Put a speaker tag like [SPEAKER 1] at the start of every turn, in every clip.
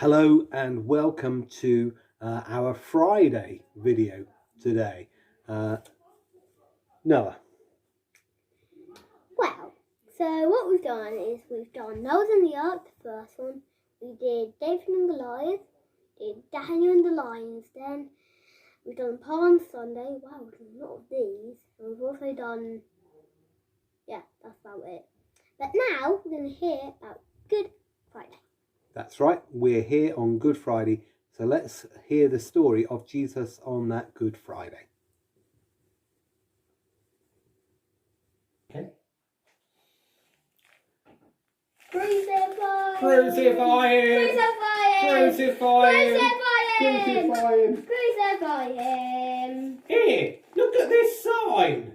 [SPEAKER 1] Hello and welcome to our Friday video today. Noah.
[SPEAKER 2] Well, so what we've done is we've done Noah's in the Ark, the first one. We did David and Goliath, did Daniel and the Lions Den. We've done Palm Sunday. Wow, we've done a lot of these. And we've also done, yeah, that's about it. But now we're going to hear about Good Friday.
[SPEAKER 1] That's right, we're here on Good Friday, so let's hear the story of Jesus on that Good Friday. Okay.
[SPEAKER 2] Crucify!
[SPEAKER 1] Crucify him!
[SPEAKER 2] Crucify him!
[SPEAKER 1] Crucify him!
[SPEAKER 2] Crucify him! Crucify him!
[SPEAKER 1] Here, look at this sign.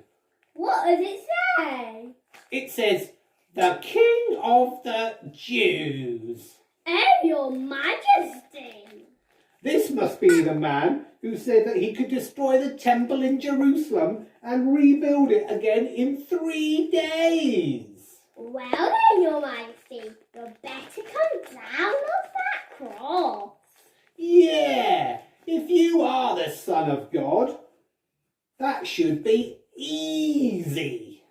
[SPEAKER 2] What does it say?
[SPEAKER 1] It says, the King of the Jews.
[SPEAKER 2] Oh, Your Majesty!
[SPEAKER 1] This must be the man who said that he could destroy the temple in Jerusalem and rebuild it again in 3 days.
[SPEAKER 2] Well then, Your Majesty, you better come down off that cross.
[SPEAKER 1] Yeah, if you are the Son of God, that should be easy.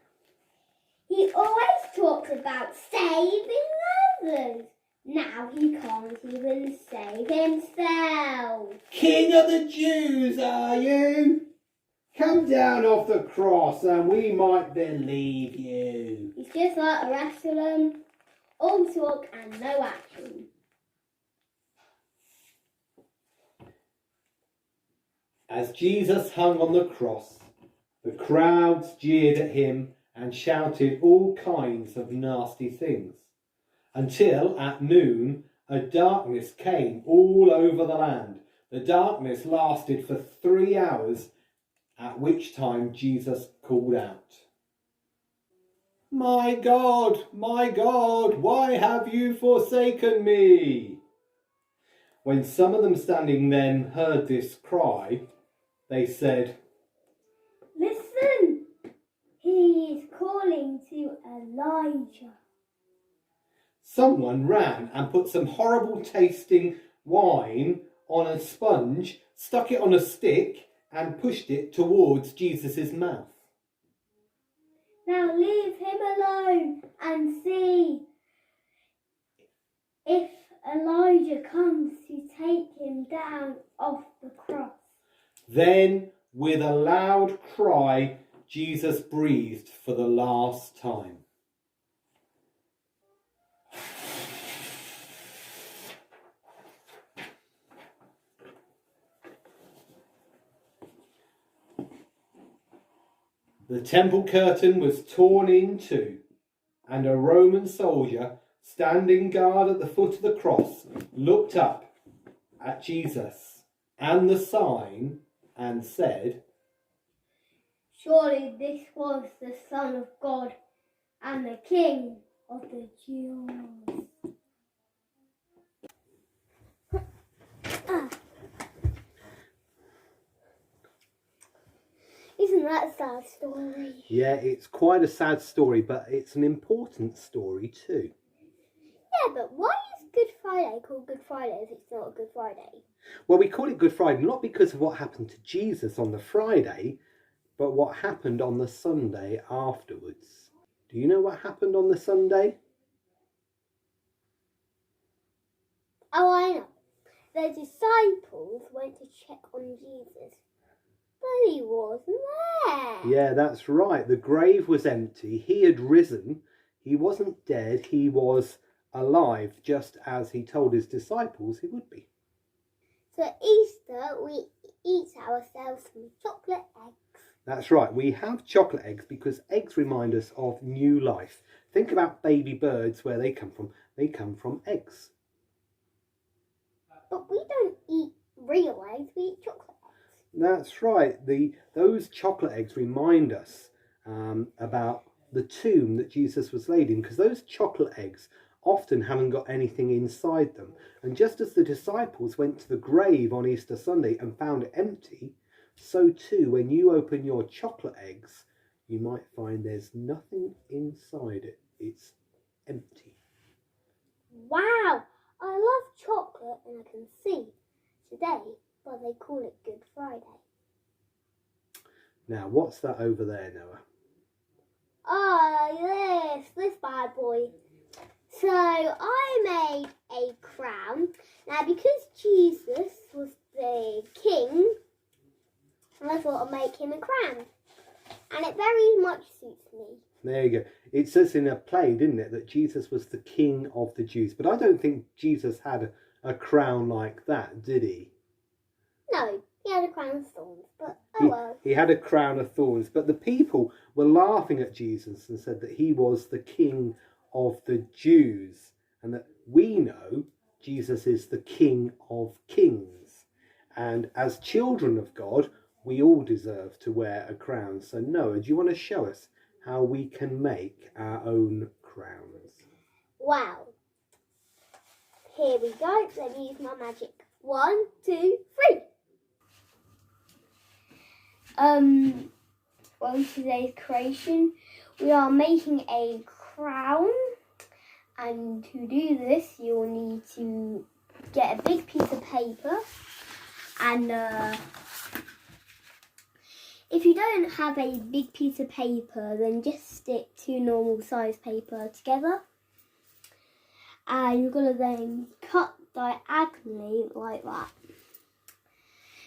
[SPEAKER 2] He always talks about saving others. Now he can't even save himself.
[SPEAKER 1] King of the Jews, are you? Come down off the cross and we might believe you.
[SPEAKER 2] He's just like the rest of them, all talk and no action.
[SPEAKER 1] As Jesus hung on the cross, the crowds jeered at him and shouted all kinds of nasty things, until at noon a darkness came all over the land. The darkness lasted for 3 hours, at which time Jesus called out, my God, why have you forsaken me?" When some of them standing then heard this cry, they said,
[SPEAKER 2] Listen, he is calling to Elijah.
[SPEAKER 1] Someone ran and put some horrible tasting wine on a sponge, stuck it on a stick and pushed it towards Jesus' mouth.
[SPEAKER 2] Now leave him alone and see if Elijah comes to take him down off the cross.
[SPEAKER 1] Then, with a loud cry, Jesus breathed for the last time. The temple curtain was torn in two, and a Roman soldier, standing guard at the foot of the cross, looked up at Jesus and the sign and said,
[SPEAKER 2] Surely this was the Son of God and the King of the Jews. Isn't that a sad story?
[SPEAKER 1] Yeah, it's quite a sad story, but it's an important story too.
[SPEAKER 2] Yeah, but why is Good Friday called Good Friday if it's not a Good Friday?
[SPEAKER 1] Well, we call it Good Friday not because of what happened to Jesus on the Friday, but what happened on the Sunday afterwards. Do you know what happened on the Sunday?
[SPEAKER 2] Oh, I know. The disciples went to check on Jesus, but he wasn't there.
[SPEAKER 1] Yeah, that's right. The grave was empty. He had risen. He wasn't dead. He was alive, just as he told his disciples he would be.
[SPEAKER 2] So at Easter, we eat ourselves some chocolate eggs.
[SPEAKER 1] That's right. We have chocolate eggs because eggs remind us of new life. Think about baby birds, where they come from. They come from eggs.
[SPEAKER 2] But we don't eat real eggs, we eat chocolate eggs.
[SPEAKER 1] That's right. Those chocolate eggs remind us about the tomb that Jesus was laid in, because those chocolate eggs often haven't got anything inside them. And just as the disciples went to the grave on Easter Sunday and found it empty, so too when you open your chocolate eggs, you might find there's nothing inside it. It's empty.
[SPEAKER 2] Wow, I love chocolate and I can see today why they call it Good Friday.
[SPEAKER 1] Now, what's that over there, Noah?
[SPEAKER 2] Oh, this bad boy. So I made a crown. Now, because Jesus was the king, I thought I'd make him a crown. And it very much suits me.
[SPEAKER 1] There you go. It says in a play, didn't it, that Jesus was the king of the Jews. But I don't think Jesus had a crown like that, did he?
[SPEAKER 2] No, he had a crown of thorns, but oh well.
[SPEAKER 1] He had a crown of thorns. But the people were laughing at Jesus and said that he was the king of the Jews. And that we know Jesus is the King of Kings. And as children of God, we all deserve to wear a crown. So Noah, do you want to show us how we can make our own crowns?
[SPEAKER 2] Wow. Here we go. Let me use my magic. 1, 2, 3. Well, today's creation, we are making a crown. And to do this, you'll need to get a big piece of paper. And if you don't have a big piece of paper, then just stick 2 normal size paper together. And you're going to then cut diagonally like that.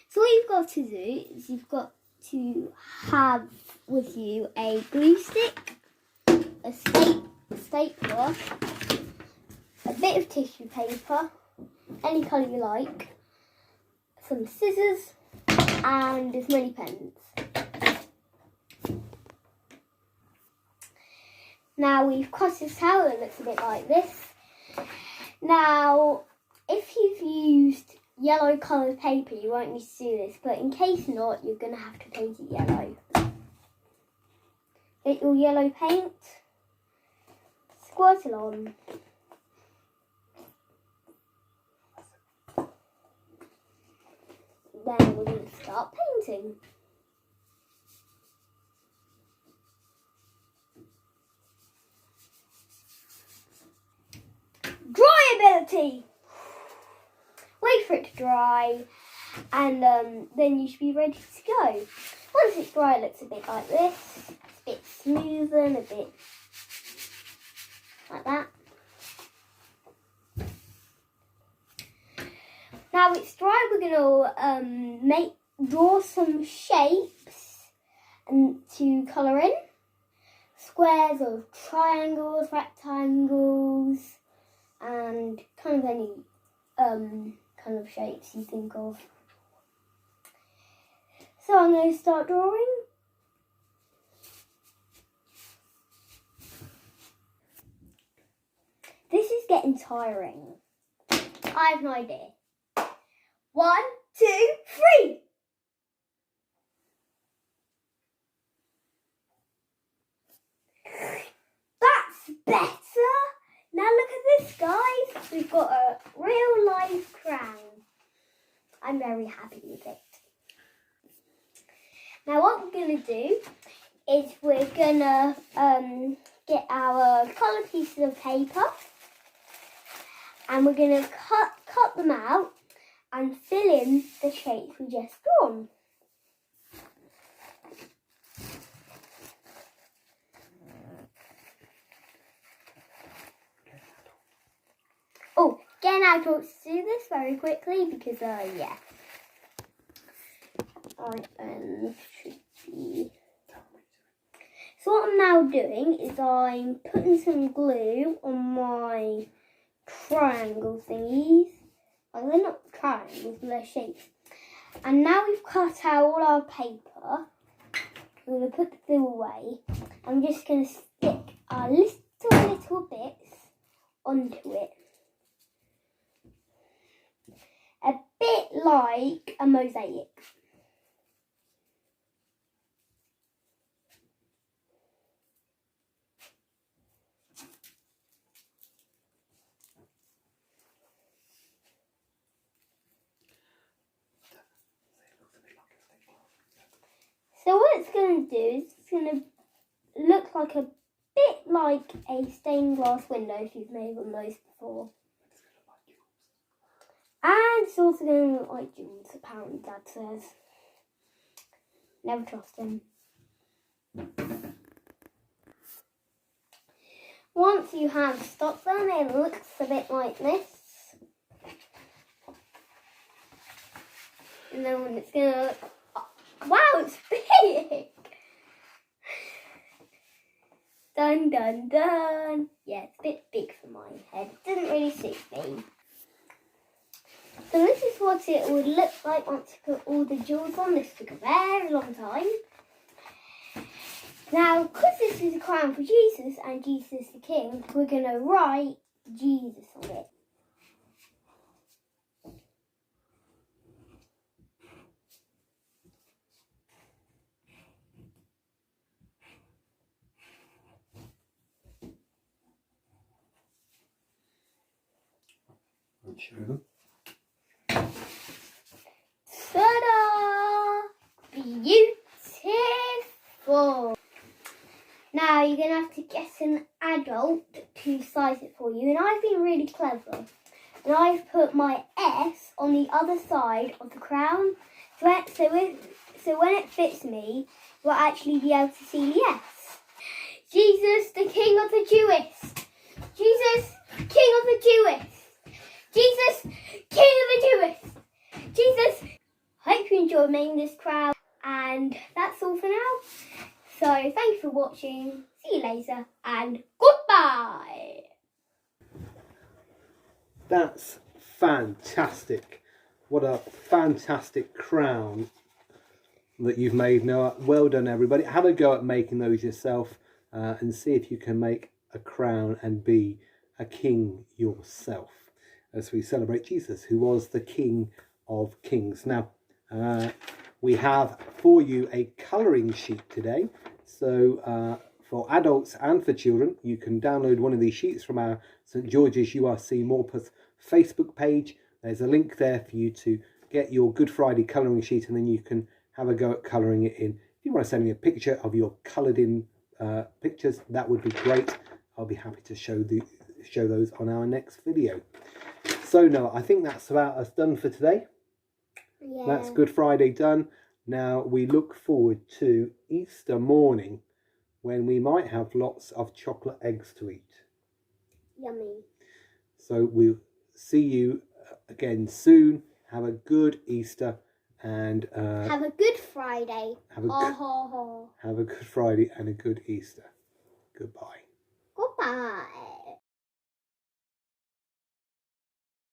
[SPEAKER 2] So what you've got to do is you've got to have with you a glue stick, a stapler, a bit of tissue paper, any colour you like, some scissors, and as many pens. Now we've cut this out, it looks a bit like this. Now, if you've used yellow coloured paper, you won't need to do this, but in case not, you're going to have to paint it yellow. Get your yellow paint, squirt it on. Then we're going to start painting. Dryability! Wait for it to dry and then you should be ready to go. Once it's dry, it looks a bit like this. It's a bit smoother and a bit like that. Now it's dry, we're going to draw some shapes and to colour in. Squares or triangles, rectangles, and kind of any kind of shapes you think of. So I'm going to start drawing. This is getting tiring. I have no idea. 1, 2, 3. That's better. Now look at this, guys. We've got a real life crown. I'm very happy with it. Now what we're going to do is we're going to get our coloured pieces of paper and we're going to cut them out and fill in the shapes we just drawn. Oh, get an adult to do this very quickly because, yeah. This should be... So what I'm now doing is I'm putting some glue on my triangle thingies. Well, they're not triangles, but they're shapes. And now we've cut out all our paper. We're going to put the glue away. I'm just going to stick our little bits onto it. A bit like a mosaic. So what it's going to do is it's going to look like a bit like a stained glass window if you've made one of those before. And it's also going to look like Jules, apparently Dad says. Never trust him. Once you have stopped them, it looks a bit like this. And then when it's going to look... Oh, wow, it's big! Dun dun dun! Yeah, it's a bit big for my head. It doesn't really suit me. So this is what it would look like once you put all the jewels on. This took a very long time. Now, because this is a crown for Jesus and Jesus is the King, we're going to write Jesus on it.
[SPEAKER 1] I'll show them.
[SPEAKER 2] Ta-da! Beautiful! Now you're going to have to get an adult to size it for you. And I've been really clever. And I've put my S on the other side of the crown. So when it fits me, you'll actually be able to see the S. Jesus, the King of the Jewish. Jesus, King of the Jewish. Jesus, King of the Jewish. Jesus. Hope you enjoyed making this crown. And that's all for now. So, thank you for watching, see you later, and goodbye!
[SPEAKER 1] That's fantastic. What a fantastic crown that you've made, Noah. Well done, everybody. Have a go at making those yourself and see if you can make a crown and be a king yourself as we celebrate Jesus, who was the King of Kings. Now, we have for you a colouring sheet today. So for adults and for children, you can download one of these sheets from our St George's URC Morpeth Facebook page. There's a link there for you to get your Good Friday colouring sheet, and then you can have a go at colouring it in. If you want to send me a picture of your coloured in pictures, that would be great. I'll be happy to show those on our next video. So Noah, I think that's about us done for today.
[SPEAKER 2] Yeah.
[SPEAKER 1] That's Good Friday done. Now we look forward to Easter morning when we might have lots of chocolate eggs to eat.
[SPEAKER 2] Yummy.
[SPEAKER 1] So we'll see you again soon. Have a good Easter and
[SPEAKER 2] have a good Friday.
[SPEAKER 1] Have a good Friday and a good Easter. Goodbye.
[SPEAKER 2] Goodbye.